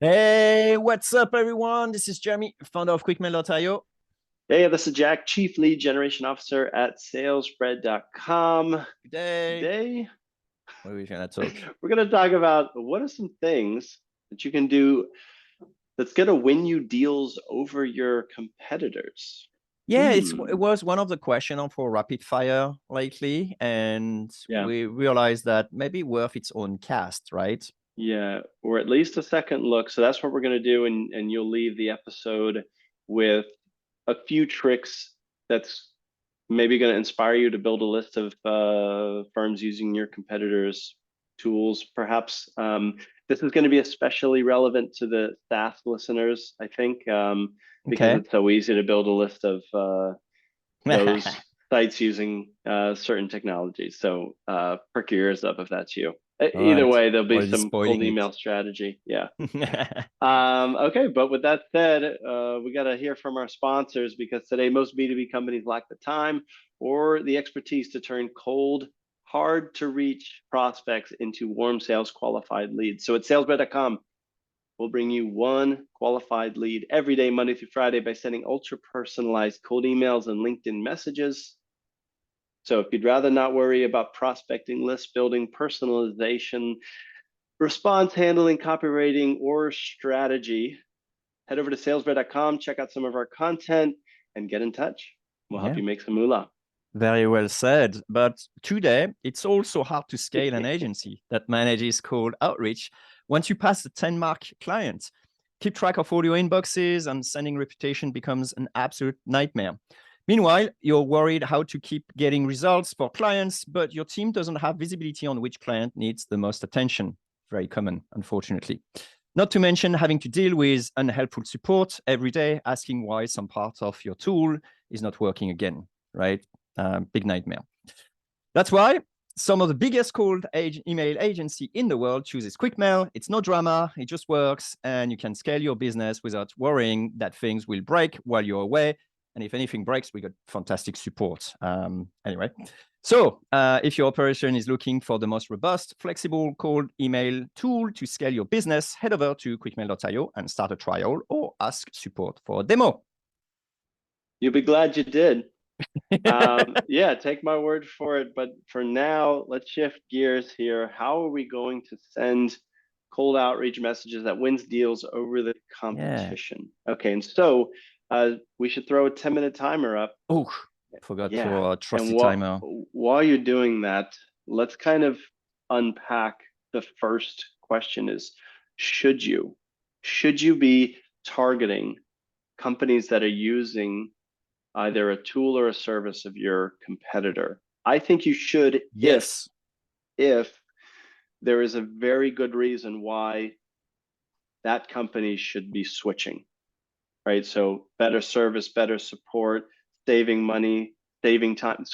Hey, what's up, everyone? This is Jeremy, founder of QuickMail.io. Hey, this is Jack, Chief Lead Generation Officer at salesbread.com. Good day. Today, What are we gonna talk? we're going to talk about what are some things that you can do that's going to win you deals over your competitors. Yeah, it Hmm. was one of the questions for rapid fire lately, and Yeah. we realized that maybe worth its own cast, right? Yeah. Or at least a second look. So that's what we're going to do. And you'll leave the episode with a few tricks that's maybe going to inspire you to build a list of firms using your competitors' tools. Perhaps this is going to be especially relevant to the SaaS listeners, I think, because Okay. it's so easy to build a list of those sites using certain technologies. So perk your ears up if that's you. All Either right. way, there'll be Already some cold spoiling it. email strategy. Yeah. Okay, but with that said, we got to hear from our sponsors because today most B2B companies lack the time or the expertise to turn cold, hard to reach prospects into warm sales qualified leads. So at salesbread.com, we'll bring you one qualified lead every day, Monday through Friday, by sending ultra personalized cold emails and LinkedIn messages. So if you'd rather not worry about prospecting, list building, personalization, response handling, copywriting, or strategy, head over to salesbread.com, check out some of our content, and get in touch. We'll help Yeah, you make some moolah. very well said. But today, it's also hard to scale an agency that manages cold outreach once you pass the 10 mark client. Keep track of all your inboxes and sending reputation becomes an absolute nightmare. Meanwhile, you're worried how to keep getting results for clients, but your team doesn't have visibility on which client needs the most attention. Very common, unfortunately. Not to mention having to deal with unhelpful support every day, asking why some part of your tool is not working again, right? Big nightmare. That's why some of the biggest cold email agency in the world chooses QuickMail. It's no drama, it just works, and you can scale your business without worrying that things will break while you're away. And if anything breaks, we got fantastic support. Anyway, so if your operation is looking for the most robust, flexible cold email tool to scale your business, head over to quickmail.io and start a trial or ask support for a demo. You'll be glad you did. Yeah, take my word for it. But for now, let's shift gears here. How are we going to send cold outreach messages that wins deals over the Yeah. competition? Okay, and so we should throw a 10-minute timer up. Oh, forgot Yeah, your and trusty timer. while you're doing that, let's kind of unpack the first question is, should you? Should you be targeting companies that are using either a tool or a service of your competitor? I think you should Yes. if there is a very good reason why that company should be switching, right? So better service, better support, saving money, saving time.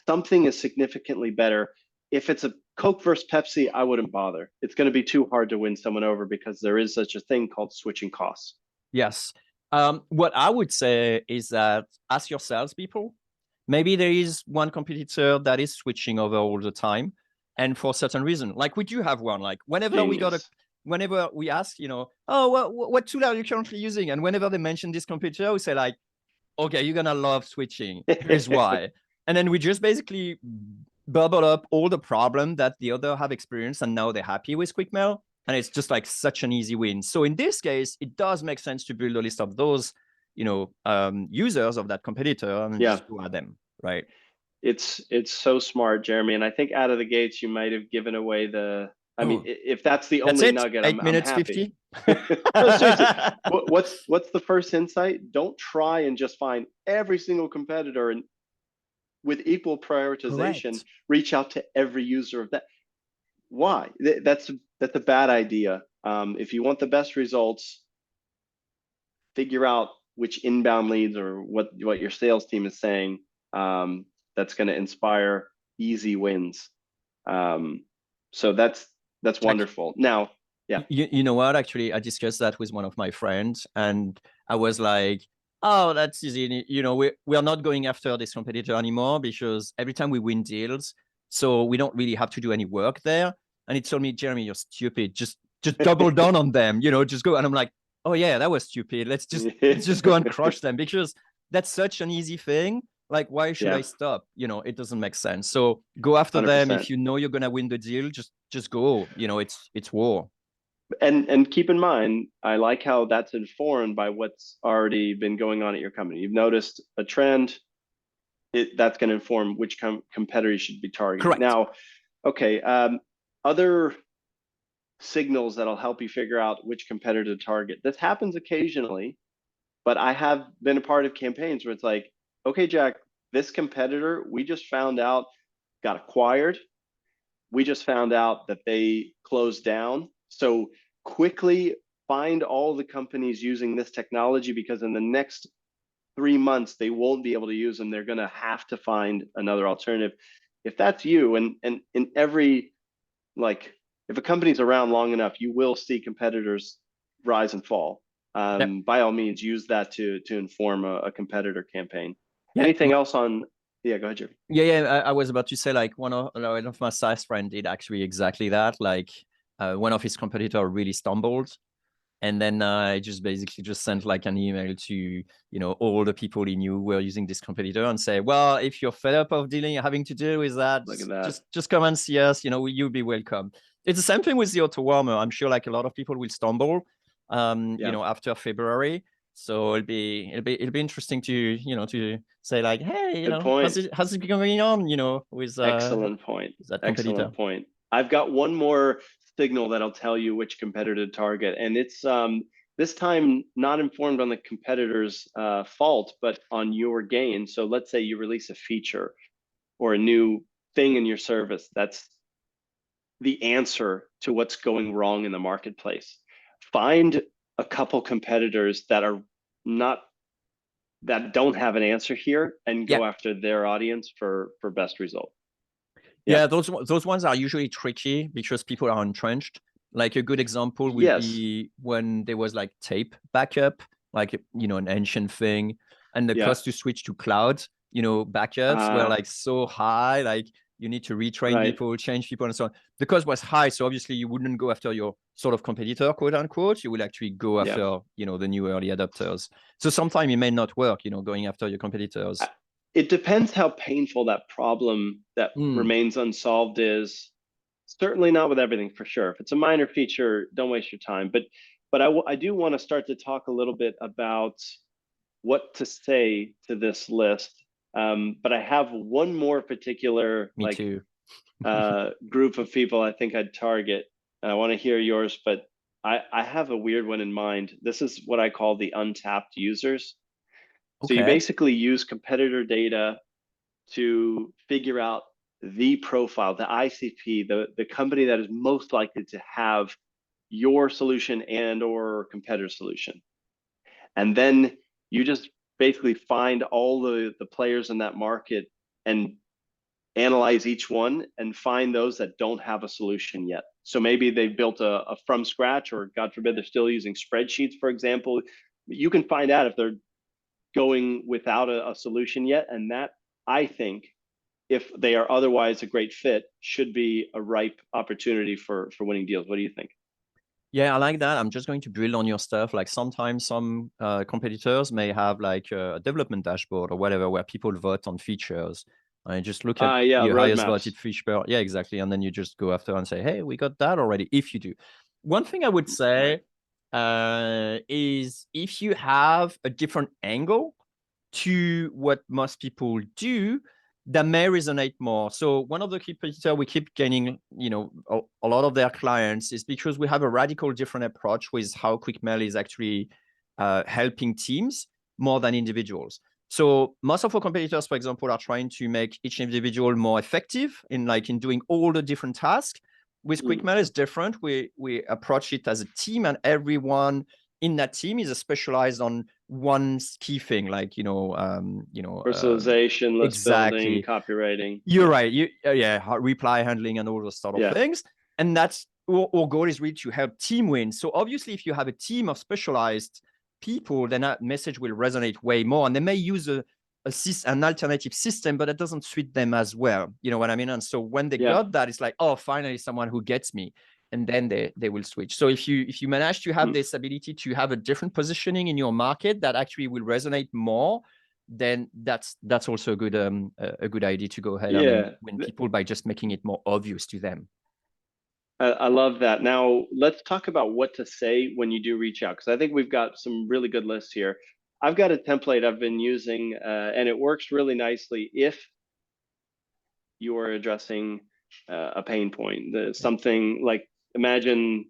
Something is significantly better. If it's a Coke versus Pepsi, I wouldn't bother. It's going to be too hard to win someone over because there is such a thing called switching costs. Yes. What I would say is that as your salespeople, maybe there is one competitor that is switching over all the time, and for certain reason, like we do have one. Like Genius. whenever we ask, oh, what tool are you currently using? And whenever they mention this competitor, we say like, okay, you're gonna love switching. Here's why. And then we just basically bubble up all the problem that the other have experienced, and now they're happy with QuickMail. And it's just like such an easy win. So in this case, it does make sense to build a list of those, users of that competitor and Yeah, just go at them, right? it's so smart, Jeremy. And I think out of the gates, you might have given away the. I mean, Oh, if that's the that's only it. nugget, Eight I'm minutes happy. 50. No, seriously, what's the first insight? Don't try and just find every single competitor and with equal prioritization, Correct. reach out to every user of that. Why? That's a bad idea. If you want the best results, figure out which inbound leads or what your sales team is saying. That's going to inspire easy wins. Um, so that's wonderful. Now, yeah, You know what? Actually, I discussed that with one of my friends, and I was like, "Oh, that's easy. We're not going after this competitor anymore because every time we win deals, so we don't really have to do any work there." And he told me, "Jeremy, you're stupid. Just just double down on them, just go. And I'm like, oh yeah, that was stupid. Let's just go and crush them, because that's such an easy thing. Like, why should Yeah, I stop? It doesn't make sense. So go after them. 100%. If you know you're gonna win the deal, just go. It's war. And keep in mind, I like how that's informed by what's already been going on at your company. You've noticed a trend, that's going to inform which competitor you should be targeting. Correct. Now, okay, other signals that'll help you figure out which competitor to target. This happens occasionally, but I have been a part of campaigns where it's like, okay, Jack, this competitor we just found out got acquired. We just found out that they closed down. So quickly find all the companies using this technology, because in the next 3 months they won't be able to use them. They're going to have to find another alternative. If that's you, and in every, like, if a company's around long enough, you will see competitors rise and fall. Yep. By all means, use that to inform a competitor campaign. Yeah. Anything else on? Yeah, go ahead, Jerry. Yeah. I was about to say, like, one of my SaaS friend did actually exactly that. Like, one of his competitor really stumbled, and then I just basically just sent like an email to all the people he knew were using this competitor, and say, well, if you're fed up of having to deal with that, Look at that. just come and see us. You'll be welcome. It's the same thing with the auto warmer. I'm sure like a lot of people will stumble, after February. So it'll be interesting to to say like, hey, Good point. how's it going on? With Excellent point. that competitor. Excellent point. I've got one more signal that'll tell you which competitor to target, and it's this time not informed on the competitor's fault, but on your gain. So let's say you release a feature or a new thing in your service that's the answer to what's going wrong in the marketplace. Find a couple competitors that don't have an answer here, and go after their audience for best result. Yeah, those ones are usually tricky because people are entrenched. Like, a good example would be when there was like tape backup, like an ancient thing, and the cost to switch to cloud, backups were like so high, like you need to retrain people, change people, and so on. The cost was high, so obviously you wouldn't go after your sort of competitor, quote unquote. You will actually go after the new early adopters. So sometimes it may not work, going after your competitors. It depends how painful that problem that remains unsolved is. Certainly not with everything, for sure. If it's a minor feature, don't waste your time. But I do want to start to talk a little bit about what to say to this list. But I have one more particular group of people I think I'd target. And I want to hear yours, but I have a weird one in mind. This is what I call the untapped users. So you basically use competitor data to figure out the profile, the ICP, the company that is most likely to have your solution and or competitor solution. And then you just basically find all the players in that market and analyze each one and find those that don't have a solution yet. So maybe they've built a from scratch, or God forbid, they're still using spreadsheets, for example. You can find out if they're going without a solution yet. And that, I think, if they are otherwise a great fit, should be a ripe opportunity for winning deals. What do you think? Yeah, I like that. I'm just going to build on your stuff. Like, sometimes some competitors may have like a development dashboard or whatever, where people vote on features. I just look at your highest voted feature. Yeah, exactly. And then you just go after and say, hey, we got that already. If you do. One thing I would say is, if you have a different angle to what most people do, that may resonate more. So one of the competitors we keep gaining, a lot of their clients, is because we have a radical different approach with how QuickMail is actually helping teams more than individuals. So most of our competitors, for example, are trying to make each individual more effective in doing all the different tasks. With QuickMail, it's different. We approach it as a team, and everyone in that team is specialized on one key thing, like personalization, list building, copywriting. You're right. Reply handling and all those sort of things. And that's our goal, is really to help team win. So obviously, if you have a team of specialized people, then that message will resonate way more. And they may use an alternative system, but it doesn't suit them as well. You know what I mean? And so when they got that, it's like, oh, finally someone who gets me. and then they will switch. So if you manage to have this ability to have a different positioning in your market that actually will resonate more, then that's also a good idea to go ahead and win people by just making it more obvious to them. I love that. Now let's talk about what to say when you do reach out, because I think we've got some really good lists here. I've got a template I've been using, and it works really nicely if you are addressing a pain point. Something like, imagine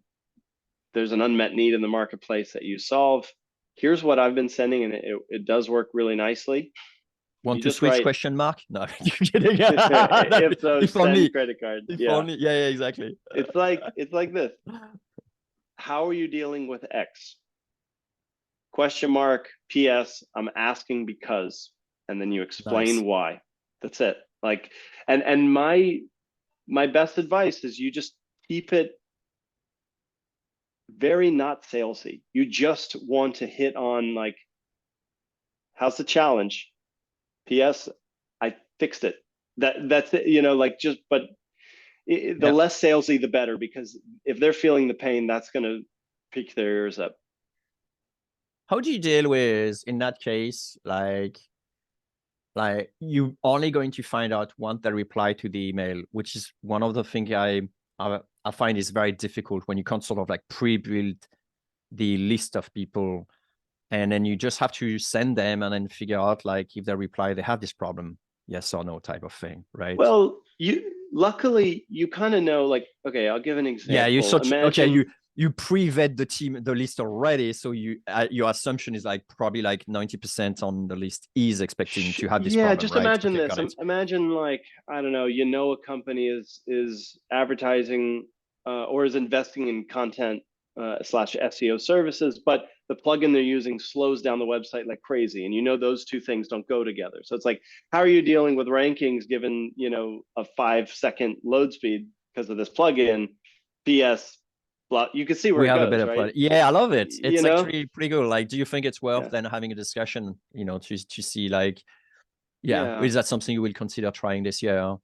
there's an unmet need in the marketplace that you solve. Here's what I've been sending, and it does work really nicely. Want You to just switch write, question mark? No, you're kidding. if so, If send only. credit card. If Yeah. only. Yeah, exactly. It's like this. How are you dealing with X? Question mark, PS, I'm asking because, and then you explain Nice. why. That's it. Like, and my best advice is you just keep it very not salesy. You just want to hit on, like, how's the challenge? PS, I fixed it. That's it, like, just, but the less salesy, the better, because if they're feeling the pain, that's going to pick their ears up. How do you deal with, in that case, like you only going to find out once they reply to the email, which is one of the things I find is very difficult when you can't sort of like pre-build the list of people, and then you just have to send them and then figure out, like, if they reply, they have this problem, yes or no type of thing, right? Well, luckily you kind of know, like, okay, I'll give an example. Yeah, Imagine, you pre-vet the list already, so your assumption is like probably like 90% on the list is expecting to have this problem. just right? imagine Okay, this. Imagine, like, I don't know, a company is advertising or is investing in content slash SEO services, but the plugin they're using slows down the website like crazy, and those two things don't go together. So it's like, how are you dealing with rankings given a 5-second load speed because of this plugin? PS, you can see where we it have goes, a bit of right? yeah, I love it. It's actually pretty good. Like, do you think it's worth then having a discussion, to see, like, is that something you will consider trying this year?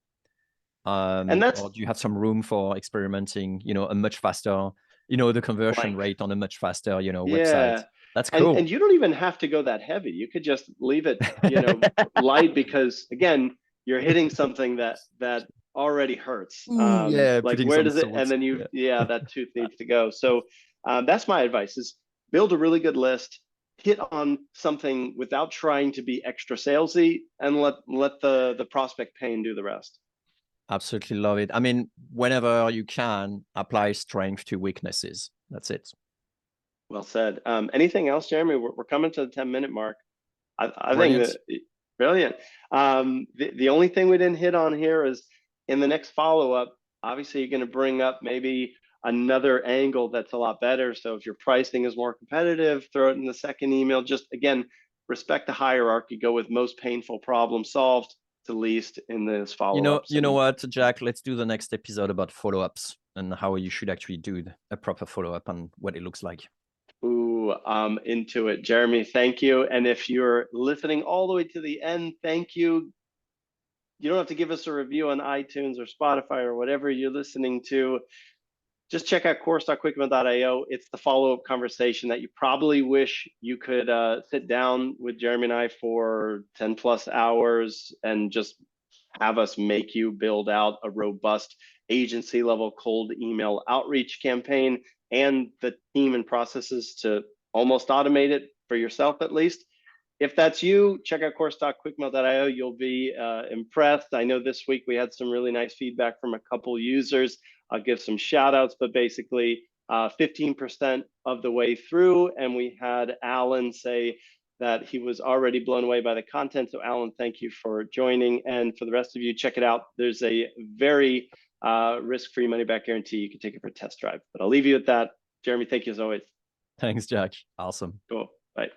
And that's, or do you have some room for experimenting, a much faster, the conversion length. rate on a much faster, website? That's And cool. you don't even have to go that heavy. You could just leave it, light, because again, you're hitting something that already hurts. Ooh, yeah, Like, putting where some does it? salt. And then that tooth needs to go. So that's my advice: is build a really good list, hit on something without trying to be extra salesy, and let the prospect pain do the rest. Absolutely love it. I mean, whenever you can, apply strength to weaknesses. That's it. Well said. Anything else, Jeremy? We're coming to the 10-minute mark. I think Brilliant. that brilliant. The only thing we didn't hit on here is, in the next follow-up, obviously you're going to bring up maybe another angle that's a lot better. So if your pricing is more competitive, throw it in the second email. Just, again, respect the hierarchy. Go with most painful problem solved to least in this follow-up. You know what, Jack? Let's do the next episode about follow-ups and how you should actually do a proper follow-up and what it looks like. Ooh, I'm into it. Jeremy, thank you. And if you're listening all the way to the end, thank you. You don't have to give us a review on iTunes or Spotify or whatever you're listening to. Just check out course.quickmail.io. It's the follow-up conversation that you probably wish you could sit down with Jeremy and I for 10 plus hours and just have us make you build out a robust agency level cold email outreach campaign and the team and processes to almost automate it for yourself, at least. If that's you, check out course.quickmail.io. You'll be impressed. I know this week we had some really nice feedback from a couple users. I'll give some shout outs, but basically 15% of the way through, and we had Alan say that he was already blown away by the content. So Alan, thank you for joining. And for the rest of you, check it out. There's a very risk-free money-back guarantee. You can take it for a test drive. But I'll leave you at that. Jeremy, thank you as always. Thanks, Jack. Awesome. Cool. Bye.